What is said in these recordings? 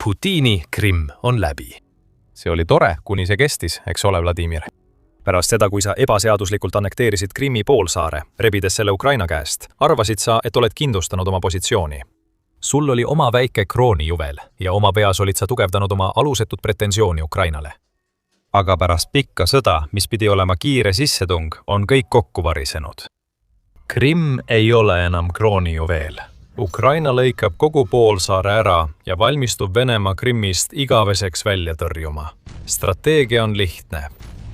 Putini Krimm on läbi. See oli tore, kuni see kestis, eks ole, Vladimir. Pärast seda, kui sa ebaseaduslikult annekteerisid Krimmi poolsaare, rebides selle Ukraina käest, arvasid sa, et oled kindlustanud oma positsiooni. Sul oli oma väike kroonijuvel ja oma peas olid sa tugevdanud oma alusetut pretensiooni Ukrainale. Aga pärast pikka sõda, mis pidi olema kiire sissetung, on kõik kokku varisenud. Krimm ei ole enam kroonijuveel. Ukraina lõikab kogu poolsaare ära ja valmistub Venemaa Krimmist igaveseks välja tõrjuma. Strateegia on lihtne.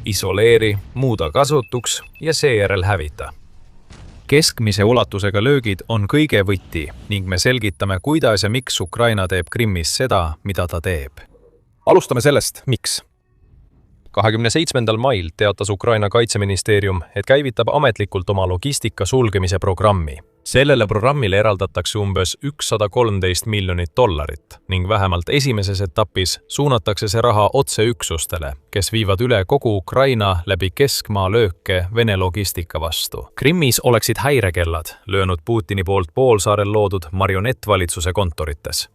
Isoleeri, muuda kasutuks ja seejärel hävita. Keskmise ulatusega löögid on kõige võti ning me selgitame, kuidas ja miks Ukraina teeb Krimmis seda, mida ta teeb. Alustame sellest, miks. 27. mail teatas Ukraina kaitseministeerium, et käivitab ametlikult oma logistika sulgemise programmi. Sellele programmile eraldatakse umbes $113 miljonit ning vähemalt esimeses etapis suunatakse see raha otse üksustele, kes viivad üle kogu Ukraina läbi keskmaa lööke Vene logistika vastu. Krimmis oleksid häirekellad löönud Putini poolt poolsaarel loodud marionettvalitsuse kontorites.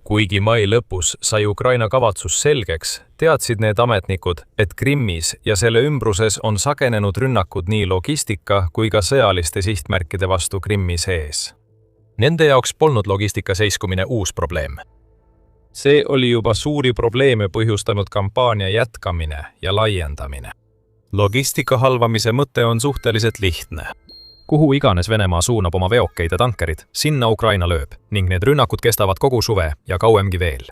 Kuigi mai lõpus sai Ukraina kavatsus selgeks, teadsid need ametnikud, et Krimmis ja selle ümbruses on sagenenud rünnakud nii logistika kui ka sõjaliste sihtmärkide vastu Krimmi sees. Nende jaoks polnud logistika seiskumine uus probleem. See oli juba suuri probleeme põhjustanud kampaania jätkamine ja laiendamine. Logistika halvamise mõte on suhteliselt lihtne. Kuhu iganes Venemaa suunab oma veokeid ja tankerid, sinna Ukraina lööb ning need rünnakud kestavad kogu suve ja kauemgi veel.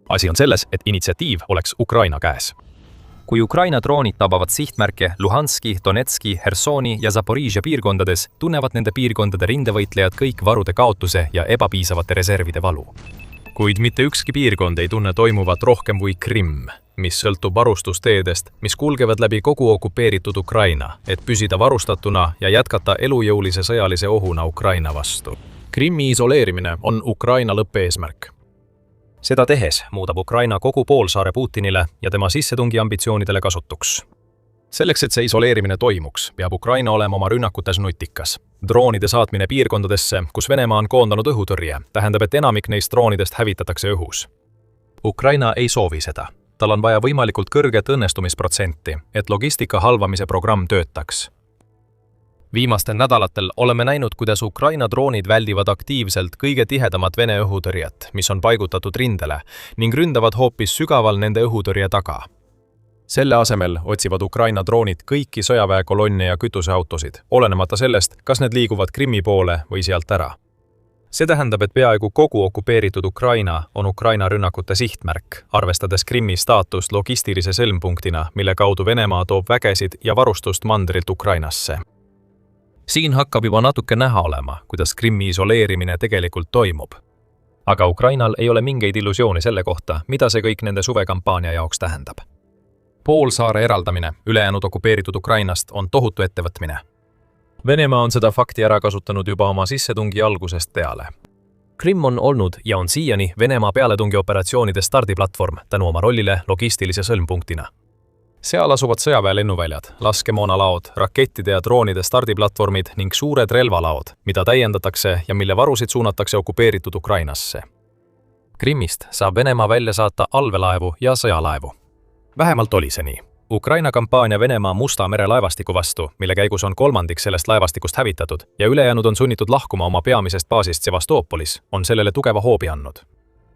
Asi on selles, et initsiatiiv oleks Ukraina käes. Kui Ukraina droonid tabavad sihtmärke Luhanski, Donetski, Hersoni ja Zaporižja piirkondades, tunnevad nende piirkondade rindevõitlejad kõik varude kaotuse ja ebapiisavate reservide valu. Kuid mitte ükski piirkond ei tunne toimuvat rohkem kui Krimm, mis sõltub varustusteedest, mis kulgevad läbi kogu okupeeritud Ukraina, et püsida varustatuna ja jätkata elujõulise sõjalise ohuna Ukraina vastu. Krimmi isoleerimine on Ukraina lõppeesmärk. Seda tehes muudab Ukraina kogu poolsaare Putinile ja tema sissetungi ambitsioonidele kasutuks. Selleks, et see isoleerimine toimuks, peab Ukraina olema oma rünnakutes nutikas. Droonide saatmine piirkondadesse, kus Venemaa on koondanud õhutõrje, tähendab, et enamik neist droonidest hävitatakse õhus. Ukraina ei soovi seda. Tal on vaja võimalikult kõrget õnnestumisprotsenti, et logistika halvamise programm töötaks. Viimastel nädalatel oleme näinud, kuidas Ukraina droonid väldivad aktiivselt kõige tihedamat Vene õhutõrjet, mis on paigutatud rindele, ning ründavad hoopis sügaval nende õhutõrje taga. Selle asemel otsivad Ukraina droonid kõiki sõjaväekolonne ja kütuseautosid, olenemata sellest, kas need liiguvad Krimmi poole või sealt ära. See tähendab, et peaaegu kogu okupeeritud Ukraina on Ukraina rünnakute sihtmärk, arvestades Krimmi staatust logistilise sõlmpunktina, mille kaudu Venemaa toob vägesid ja varustust mandrilt Ukrainasse. Siin hakkab juba natuke näha olema, kuidas Krimmi isoleerimine tegelikult toimub. Aga Ukrainal ei ole mingeid illusiooni selle kohta, mida see kõik nende suvekampaania jaoks tähendab. Poolsaare eraldamine ülejäänud okupeeritud Ukrainast on tohutu ettevõtmine. Venemaa on seda fakti ära kasutanud juba oma sissetungi algusest peale. Krimm on olnud ja on siiani Venemaa pealetungioperatsioonide stardiplatvorm tänu oma rollile logistilise sõlmpunktina. Seal asuvad sõjaväe lennuväljad, laskemoonalaod, rakettide ja droonide stardiplatvormid ning suured relvalaod, mida täiendatakse ja mille varusid suunatakse okupeeritud Ukrainasse. Krimmist saab Venemaa välja saata allveelaevu ja sõjalaevu. Vähemalt oli see nii. Ukraina kampaania Venemaa Musta mere laevastiku vastu, mille käigus on kolmandik sellest laevastikust hävitatud ja ülejäänud on sunnitud lahkuma oma peamisest baasist Sevastoopolis, on sellele tugeva hoobi andnud.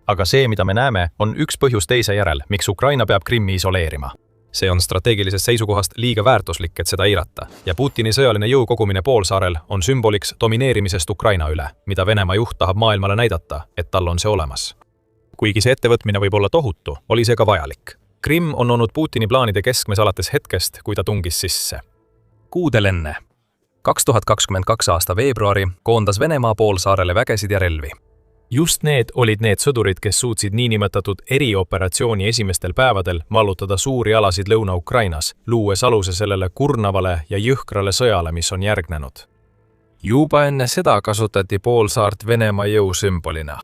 Aga see, mida me näeme, on üks põhjus teise järel, miks Ukraina peab Krimmi isoleerima. See on strateegilisest seisukohast liiga väärtuslik, et seda eirata, ja Putini sõjaline jõu kogumine poolsaarel on sümboliks domineerimisest Ukraina üle, mida Venemaa juht tahab maailmale näidata, et tal on see olemas. Kuigi see ettevõtmine võib olla tohutu, oli see ka vajalik. Krimm on olnud Putini plaanide keskmes alates hetkest, kui ta tungis sisse. Kuudel enne. 2022 aasta veebruari koondas Venemaa poolsaarele vägesid ja relvi. Just need olid need sõdurid, kes suutsid niinimetatud erioperatsiooni esimestel päevadel vallutada suuri alasid Lõuna-Ukrainas, luues aluse sellele kurnavale ja jõhkrale sõjale, mis on järgnenud. Juba enne seda kasutati poolsaart Venemaa jõusümbolina.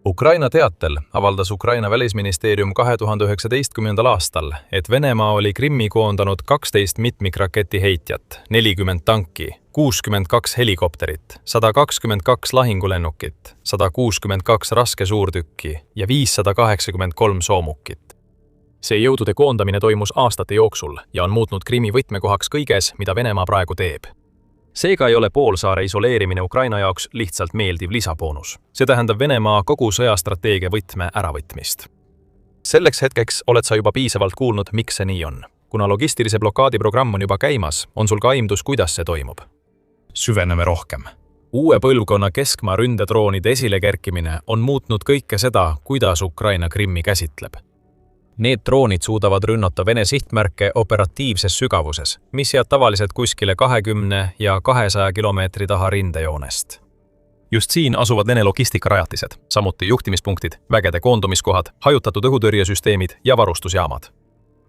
Ukraina teatel avaldas Ukraina välisministeerium 2019. aastal, et Venemaa oli Krimmi koondanud 12 mitmikraketiheitjat, 40 tanki, 62 helikopterit, 122 lahingulennukit, 162 raske suurtükki ja 583 soomukit. See jõudude koondamine toimus aastate jooksul ja on muutnud Krimmi võtmekohaks kõiges, mida Venemaa praegu teeb. Seega ei ole poolsaare isoleerimine Ukraina jaoks lihtsalt meeldiv lisaboonus. See tähendab Venemaa kogu sõjastrateegia võtme äravõtmist. Selleks hetkeks oled sa juba piisavalt kuulnud, miks see nii on. Kuna logistilise blokaadi programm on juba käimas, on sul ka aimdus, kuidas see toimub. Süveneme rohkem. Uue põlvkonna keskmaa ründedroonide esilekerkimine on muutnud kõike seda, kuidas Ukraina Krimmi käsitleb. Need droonid suudavad rünnata Vene sihtmärke operatiivses sügavuses, mis jääb tavaliselt kuskile 20 ja 200 kilomeetri taha rindejoonest. Just siin asuvad Vene logistikarajatised, samuti juhtimispunktid, vägede koondumiskohad, hajutatud õhutõrjesüsteemid ja varustusjaamad.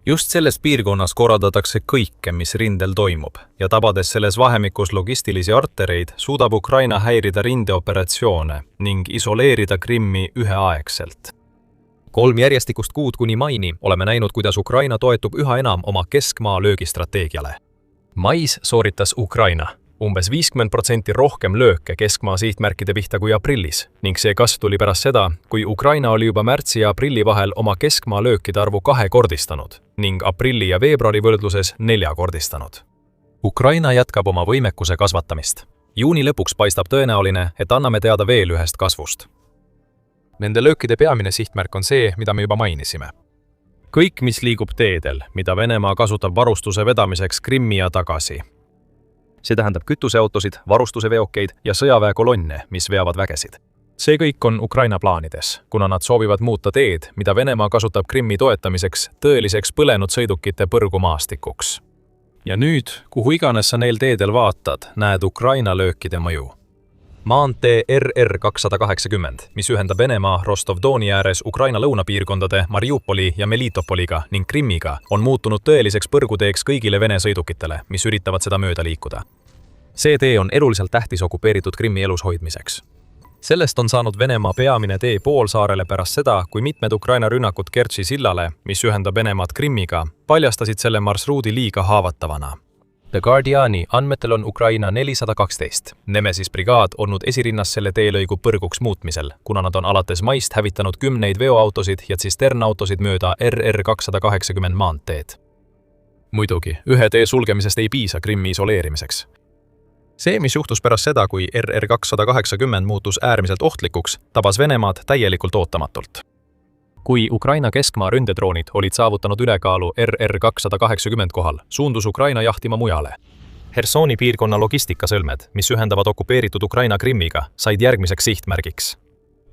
Just selles piirkonnas korraldatakse kõike, mis rindel toimub, ja tabades selles vahemikus logistilisi artereid, suudab Ukraina häirida rindeoperatsioone ning isoleerida Krimmi üheaegselt. 3 järjestikust kuud kuni maini oleme näinud, kuidas Ukraina toetub üha enam oma keskmaa löögistrateegiale. Mais sooritas Ukraina umbes 50% rohkem lööke keskmaa sihtmärkide pihta kui aprillis ning see kasv tuli pärast seda, kui Ukraina oli juba märtsi ja aprilli vahel oma keskmaa löökide arvu 2-kordistanud ning aprilli ja veebruari võrdluses 4-kordistanud. Ukraina jätkab oma võimekuse kasvatamist. Juuni lõpuks paistab tõenäoline, et anname teada veel ühest kasvust. Nende löökide peamine sihtmärk on see, mida me juba mainisime. Kõik, mis liigub teedel, mida Venemaa kasutab varustuse vedamiseks Krimmi ja tagasi. See tähendab kütuseautosid, varustuseveokeid ja sõjaväekolonne, mis veavad vägesid. See kõik on Ukraina plaanides, kuna nad soovivad muuta teed, mida Venemaa kasutab Krimmi toetamiseks tõeliseks põlenud sõidukite põrgumaastikuks. Ja nüüd, kuhu iganes sa neil teedel vaatad, näed Ukraina löökide mõju. Maantee RR280, mis ühendab Venemaa Rostov-Doni ääres Ukraina lõunapiirkondade Mariupoli ja Melitopoliga ning Krimmiga, on muutunud tõeliseks põrguteeks kõigile Vene sõidukitele, mis üritavad seda mööda liikuda. See tee on eluliselt tähtis okupeeritud Krimmi elus hoidmiseks. Sellest on saanud Venemaa peamine tee poolsaarele pärast seda, kui mitmed Ukraina rünnakud Kertši sillale, mis ühendab Venemaad Krimmiga, paljastasid selle marsruudi liiga haavatavana. The Guardiani andmetel on Ukraina 412 Nemesis brigaad olnud esirinnas selle teelõigu põrguks muutmisel, kuna nad on alates maist hävitanud 10 veoautosid ja tsisternautosid mööda RR280 maanteed. Muidugi, ühe tee sulgemisest ei piisa Krimmi isoleerimiseks. See, mis juhtus pärast seda, kui RR280 muutus äärmiselt ohtlikuks, tabas Venemaad täielikult ootamatult. Kui Ukraina keskmaa ründedroonid olid saavutanud ülekaalu RR280 kohal, suundus Ukraina jahtima mujale. Hersoni piirkonna logistikasõlmed, mis ühendavad okupeeritud Ukraina Krimmiga, said järgmiseks sihtmärgiks.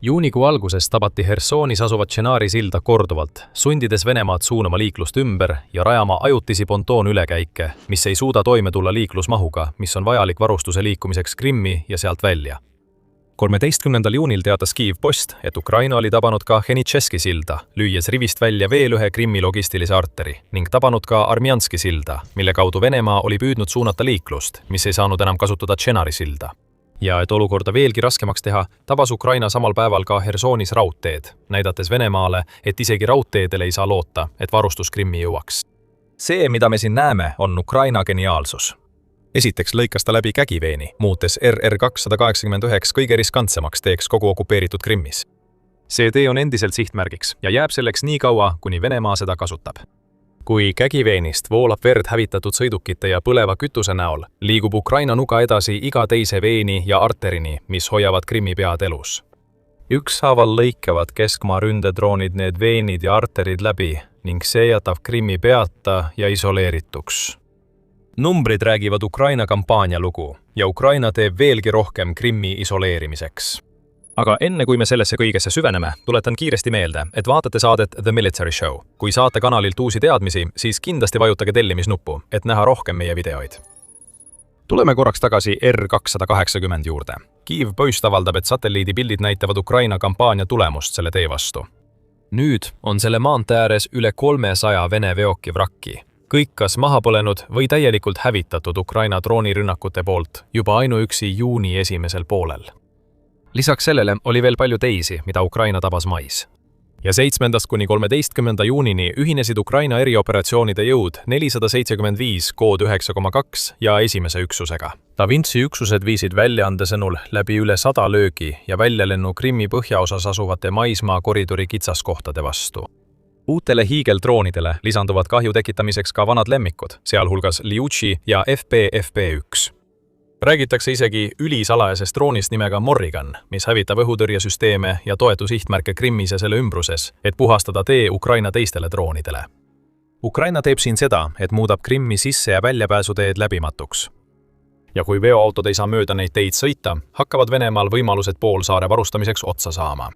Juunikuu alguses tabati Hersonis asuvat Tšenari silda korduvalt, sundides Venemaad suunama liiklust ümber ja rajama ajutisi pontoonülekäike, mis ei suuda toime tulla liiklusmahuga, mis on vajalik varustuse liikumiseks Krimmi ja sealt välja. 13. juunil teatas Kyiv Post, et Ukraina oli tabanud ka Henitšeski silda, lüües rivist välja veel ühe Krimmi logistilise arteri ning tabanud ka Armjanski silda, mille kaudu Venemaa oli püüdnud suunata liiklust, mis ei saanud enam kasutada Tšenari silda. Ja et olukorda veelgi raskemaks teha, tabas Ukraina samal päeval ka Hersonis raudteed, näidates Venemaale, et isegi raudteedel ei saa loota, et varustus Krimmi jõuaks. See, mida me siin näeme, on Ukraina geniaalsus. Esiteks lõikas ta läbi Kägiveeni, muutes RR289 kõige riskantsemaks teeks kogu okupeeritud Krimmis. See tee on endiselt sihtmärgiks ja jääb selleks nii kaua, kuni Venemaa seda kasutab. Kui Kägiveenist voolab verd hävitatud sõidukite ja põleva kütuse näol, liigub Ukraina nuga edasi iga teise veeni ja arterini, mis hoiavad Krimmi pead elus. Ükshaaval lõikavad keskmaa ründedroonid need veenid ja arterid läbi ning see jätab Krimmi peata ja isoleerituks. Numbrid räägivad Ukraina kampaania lugu ja Ukraina teeb veelgi rohkem Krimmi isoleerimiseks. Aga enne kui me sellesse kõigesse süveneme, tuletan kiiresti meelde, et vaatate saadet The Military Show. Kui saate kanalilt uusi teadmisi, siis kindlasti vajutage tellimisnuppu, et näha rohkem meie videoid. Tuleme korraks tagasi R280 juurde. Kyiv Post avaldab, et satelliidipildid näitavad Ukraina kampaania tulemust selle tee vastu. Nüüd on selle maantee ääres üle 300 Vene veoki vrakki. Kõik kas maha põlenud või täielikult hävitatud Ukraina droonirünnakute poolt juba ainuüksi juuni esimesel poolel. Lisaks sellele oli veel palju teisi, mida Ukraina tabas mais. Ja 7. kuni 13. juunini ühinesid Ukraina erioperatsioonide jõud 475 kood 9,2 ja esimese üksusega. Da Vinci üksused viisid väljaande sõnul läbi üle 100 löögi ja väljalennu Krimmi põhjaosas asuvate maismaa koridori kitsaskohtade vastu. Uutele hiigeldroonidele lisanduvad kahju tekitamiseks ka vanad lemmikud, sealhulgas Liuchi ja FP-1. Räägitakse isegi ülisalajasest droonist nimega Morrigan, mis hävitab õhutõrjesüsteeme ja toetusihtmärke Krimmis ja selle ümbruses, et puhastada tee Ukraina teistele droonidele. Ukraina teeb siin seda, et muudab Krimmi sisse- ja väljapääsuteed läbimatuks. Ja kui veoautod ei saa mööda neid teid sõita, hakkavad Venemaal võimalused poolsaare varustamiseks otsa saama.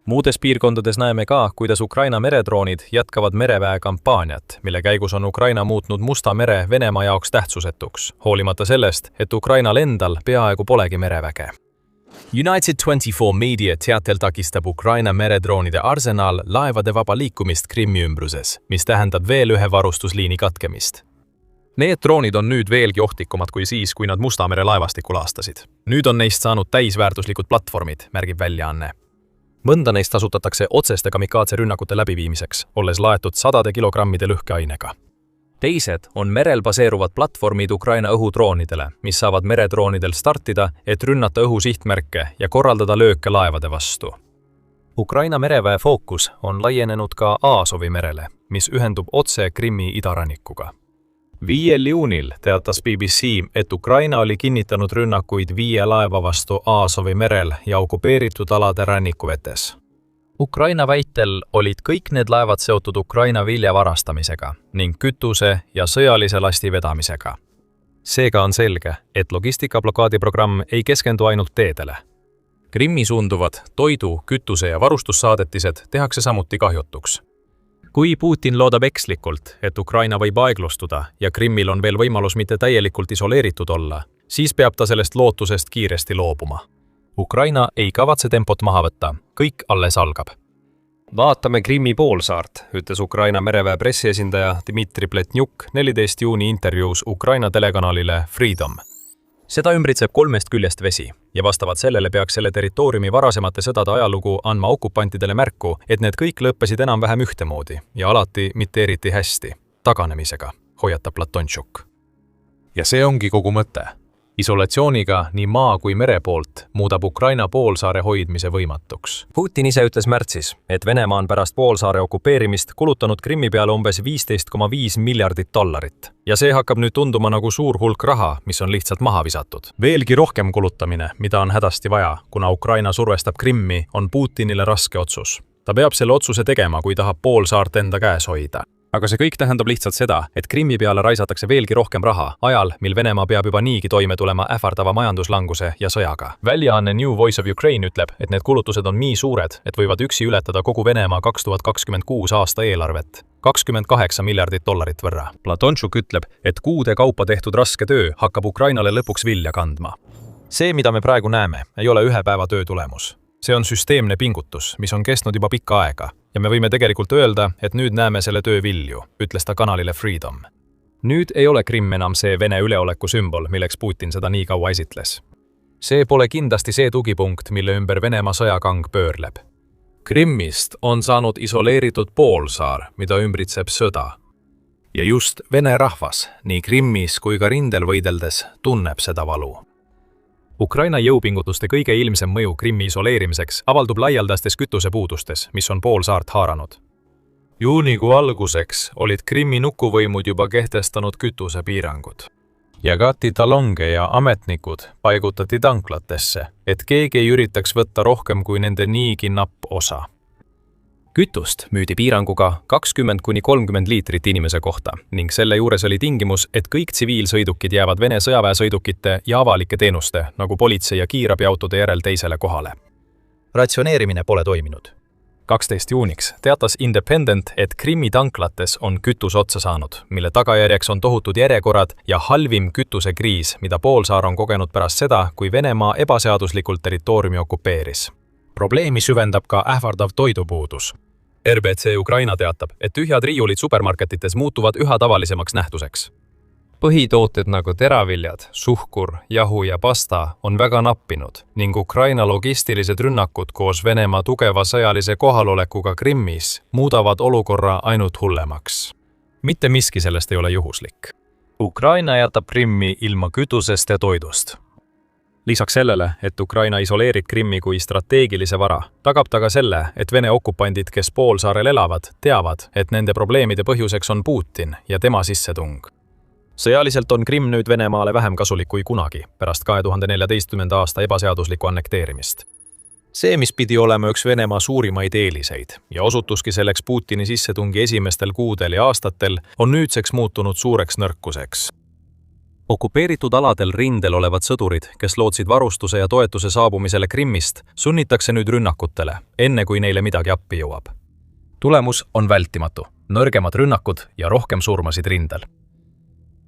Muudes piirkondades näeme ka, kuidas Ukraina meredroonid jätkavad mereväe kampaaniat, mille käigus on Ukraina muutnud Musta mere Venemaa jaoks tähtsusetuks, hoolimata sellest, et Ukrainal endal peaaegu polegi mereväge. United24 Media teatel takistab Ukraina meredroonide arsenal laevade vaba liikumist Krimmi ümbruses, mis tähendab veel ühe varustusliini katkemist. Need droonid on nüüd veelgi ohtlikumad kui siis, kui nad Musta mere laevastikku laastasid. Nüüd on neist saanud täisväärtuslikud platvormid, märgib väljaanne. Mõnda neist kasutatakse otseste kamikaatse rünnakute läbiviimiseks, olles laetud sadade kilogrammide lõhkeainega. Teised on merel baseeruvad platvormid Ukraina õhudroonidele, mis saavad meredroonidel startida, et rünnata õhusihtmärke ja korraldada lööke laevade vastu. Ukraina mereväe fookus on laienenud ka Aasovi merele, mis ühendub otse Krimmi idarannikuga. 5. juunil teatas BBC, et Ukraina oli kinnitanud rünnakuid 5 laeva vastu Aasovi merel ja okupeeritud alade rannikuvetes. Ukraina väitel olid kõik need laevad seotud Ukraina vilja varastamisega ning kütuse ja sõjalise lasti vedamisega. Seega on selge, et logistikablokaadiprogramm ei keskendu ainult teedele. Krimmi suunduvad toidu, kütuse ja varustussaadetised tehakse samuti kahjutuks. Kui Putin loodab ekslikult, et Ukraina võib aeglustuda ja Krimmil on veel võimalus mitte täielikult isoleeritud olla, siis peab ta sellest lootusest kiiresti loobuma. Ukraina ei kavatse tempot maha võtta, kõik alles algab. Vaatame Krimmi poolsaart, ütles Ukraina mereväe pressiesindaja Dmitri Pletnjuk 14. juuni intervjuus Ukraina telekanalile Freedom. Seda ümbritseb 3 küljest vesi ja vastavalt sellele peaks selle territooriumi varasemate sõdade ajalugu andma okupantidele märku, et need kõik lõppesid enam-vähem ühtemoodi ja alati mitte eriti hästi, taganemisega, hoiatab Platonchuk. Ja see ongi kogu mõte. Isolatsiooniga nii maa kui mere poolt muudab Ukraina poolsaare hoidmise võimatuks. Putin ise ütles märtsis, et Venemaa on pärast poolsaare okupeerimist kulutanud Krimmi peale umbes $15,5 miljardit ja see hakkab nüüd tunduma nagu suur hulk raha, mis on lihtsalt maha visatud. Veelgi rohkem kulutamine, mida on hädasti vaja, kuna Ukraina survestab Krimmi, on Putinile raske otsus. Ta peab selle otsuse tegema, kui tahab poolsaart enda käes hoida. Aga see kõik tähendab lihtsalt seda, et Krimmi peale raisatakse veelgi rohkem raha, ajal, mil Venemaa peab juba niigi toime tulema ähvardava majanduslanguse ja sõjaga. Väljaanne New Voice of Ukraine ütleb, et need kulutused on nii suured, et võivad üksi ületada kogu Venemaa 2026 aasta eelarvet, $28 miljardit võrra. Platonchuk ütleb, et kuude kaupa tehtud raske töö hakkab Ukrainale lõpuks vilja kandma. See, mida me praegu näeme, ei ole ühe päeva töö tulemus. See on süsteemne pingutus, mis on kestnud juba pikka aega. Ja me võime tegelikult öelda, et nüüd näeme selle töö vilju, ütles ta kanalile Freedom. Nüüd ei ole Krimm enam see Vene üleoleku sümbol, milleks Putin seda nii kaua esitles. See pole kindlasti see tugipunkt, mille ümber Venemaa sõjakang pöörleb. Krimmist on saanud isoleeritud poolsaar, mida ümbritseb sõda. Ja just Vene rahvas, nii Krimmis kui ka rindel võideldes, tunneb seda valu. Ukraina jõupingutuste kõige ilmsem mõju Krimmi isoleerimiseks avaldub laialdastes kütusepuudustes, mis on poolsaart haaranud. Juunikuu alguseks olid Krimmi nukuvõimud juba kehtestanud kütusepiirangud. Jagati talonge ja ametnikud paigutati tanklatesse, et keegi ei üritaks võtta rohkem kui nende niigi napp osa. Kütust müüdi piiranguga 20–30 liitrit inimese kohta ning selle juures oli tingimus, et kõik tsiviilsõidukid jäävad Vene sõjaväesõidukite ja avalike teenuste, nagu politsei ja kiirabiautode järel teisele kohale. Ratsioneerimine pole toiminud. 12. juuniks teatas Independent, et Krimmi tanklates on kütus otsa saanud, mille tagajärjeks on tohutud järjekorrad ja halvim kütusekriis, mida poolsaar on kogenud pärast seda, kui Venemaa ebaseaduslikult territooriumi okupeeris. Probleemi süvendab ka ähvardav toidupuudus. RBC Ukraina teatab, et tühjad riiulid supermarketites muutuvad üha tavalisemaks nähtuseks. Põhitooted nagu teraviljad, suhkur, jahu ja pasta on väga nappinud ning Ukraina logistilised rünnakud koos Venemaa tugeva sõjalise kohalolekuga Krimmis muudavad olukorra ainult hullemaks. Mitte miski sellest ei ole juhuslik. Ukraina jätab Krimmi ilma kütusest ja toidust. Lisaks sellele, et Ukraina isoleerib Krimmi kui strateegilise vara, tagab ta ka selle, et Vene okupandid, kes poolsaarel elavad, teavad, et nende probleemide põhjuseks on Putin ja tema sissetung. Sõjaliselt on Krimm nüüd Venemaale vähem kasulik kui kunagi pärast 2014. aasta ebaseaduslikku annekteerimist. See, mis pidi olema üks Venemaa suurimaid eeliseid ja osutuski selleks Putini sissetungi esimestel kuudel ja aastatel, on nüüdseks muutunud suureks nõrkuseks. Okupeeritud aladel rindel olevad sõdurid, kes lootsid varustuse ja toetuse saabumisele Krimmist, sunnitakse nüüd rünnakutele, enne kui neile midagi appi jõuab. Tulemus on vältimatu, nõrgemad rünnakud ja rohkem surmasid rindel.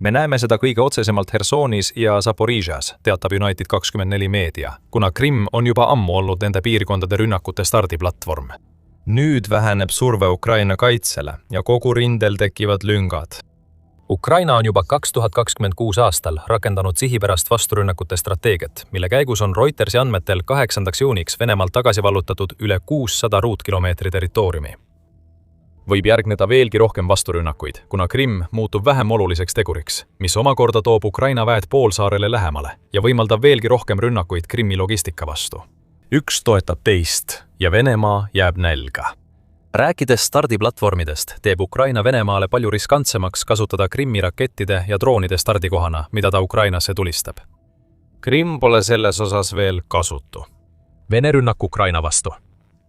Me näeme seda kõige otsesemalt Hersonis ja Zaporižas, teatab United24 meedia, kuna Krimm on juba ammu olnud nende piirkondade rünnakute stardiplatvorm. Nüüd väheneb surve Ukraina kaitsele ja kogu rindel tekivad lüngad. Ukraina on juba 2026 aastal rakendanud sihipärast vasturünnakute strateegiat, mille käigus on Reutersi andmetel 8. juuniks Venemaalt tagasi vallutatud üle 600 ruutkilomeetri territooriumi. Võib järgneda veelgi rohkem vasturünnakuid, kuna Krimm muutub vähem oluliseks teguriks, mis omakorda toob Ukraina väed poolsaarele lähemale ja võimaldab veelgi rohkem rünnakuid Krimmi logistika vastu. Üks toetab teist ja Venemaa jääb nälga. Rääkides stardiplatvormidest, teeb Ukraina Venemaale palju riskantsemaks kasutada Krimmi rakettide ja droonide stardikohana, mida ta Ukrainasse tulistab. Krimm pole selles osas veel kasutu. Vene rünnak Ukraina vastu.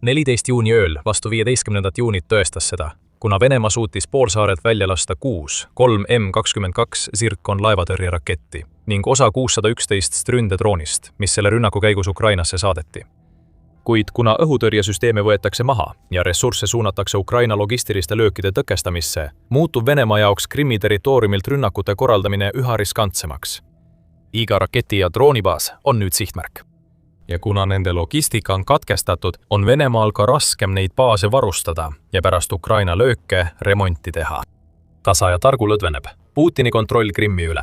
14 juuni ööl vastu 15. juunit tõestas seda, kuna Venemaa suutis poolsaarelt välja lasta 3 M22 Zircon laevatõrjeraketti ning osa 611 Stründe droonist, mis selle rünnaku käigus Ukrainasse saadeti. Kuid kuna õhutõrjesüsteeme võetakse maha ja ressursse suunatakse Ukraina logistiliste löökide tõkestamisse, muutub Venemaa jaoks Krimmi territooriumilt rünnakute korraldamine üha riskantsemaks. Iga raketi- ja droonibaas on nüüd sihtmärk. Ja kuna nende logistika on katkestatud, on Venemaal ka raskem neid baase varustada ja pärast Ukraina lööke remonti teha. Tasa ja targu lõdveneb Putini kontroll Krimmi üle.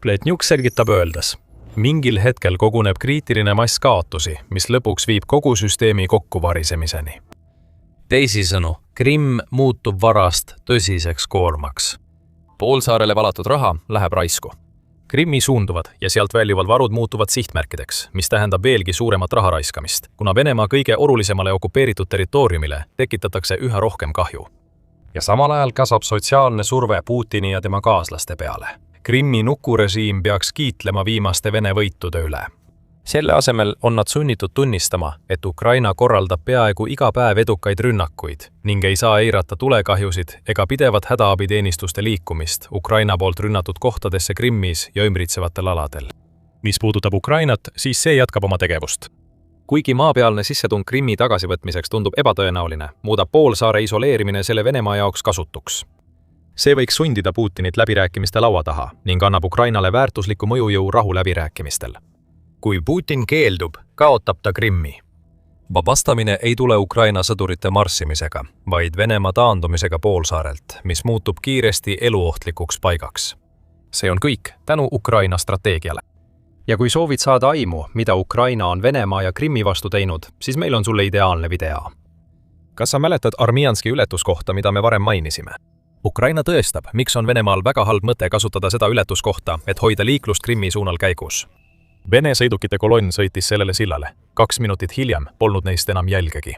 Pletnjuk selgitab öeldes, mingil hetkel koguneb kriitiline mass kaotusi, mis lõpuks viib kogu süsteemi kokkuvarisemiseni. Teisisõnu, Krimm muutub varast tõsiseks koormaks. Poolsaarele valatud raha läheb raisku. Krimmi suunduvad ja sealt väljuvad varud muutuvad sihtmärkideks, mis tähendab veelgi suuremat raha raiskamist, kuna Venemaa kõige olulisemale okupeeritud territooriumile tekitatakse üha rohkem kahju. Ja samal ajal kasvab sotsiaalne surve Putini ja tema kaaslaste peale. Krimmi nukurežiim peaks kiitlema viimaste Vene võitude üle. Selle asemel on nad sunnitud tunnistama, et Ukraina korraldab peaaegu iga päev edukaid rünnakuid ning ei saa eirata tulekahjusid ega pidevat hädaabiteenistuste liikumist Ukraina poolt rünnatud kohtadesse Krimmis ja ümbritsevatel aladel. Mis puudutab Ukrainat, siis see jätkab oma tegevust. Kuigi maapealne sissetung Krimmi tagasivõtmiseks tundub ebatõenäoline, muudab poolsaare isoleerimine selle Venemaa jaoks kasutuks. See võiks sundida Putinit läbirääkimiste laua taha ning annab Ukrainale väärtusliku mõjujõu rahu läbirääkimistel. Kui Putin keeldub, kaotab ta Krimmi. Vabastamine ei tule Ukraina sõdurite marssimisega, vaid Venemaa taandumisega poolsaarelt, mis muutub kiiresti eluohtlikuks paigaks. See on kõik tänu Ukraina strateegiale. Ja kui soovid saada aimu, mida Ukraina on Venemaa ja Krimmi vastu teinud, siis meil on sulle ideaalne video. Kas sa mäletad Armianski ületuskohta, mida me varem mainisime? Ukraina tõestab, miks on Venemaal väga halb mõte kasutada seda ületuskohta, et hoida liiklust Krimmi suunal käigus. Vene sõidukite kolonn sõitis sellele sillale. 2 minutit hiljem polnud neist enam jälgegi.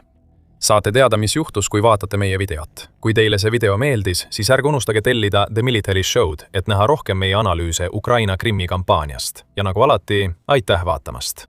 Saate teada, mis juhtus, kui vaatate meie videot. Kui teile see video meeldis, siis ärge unustage tellida The Military Show'd, et näha rohkem meie analüüse Ukraina Krimmi kampaaniast. Ja nagu alati, aitäh vaatamast!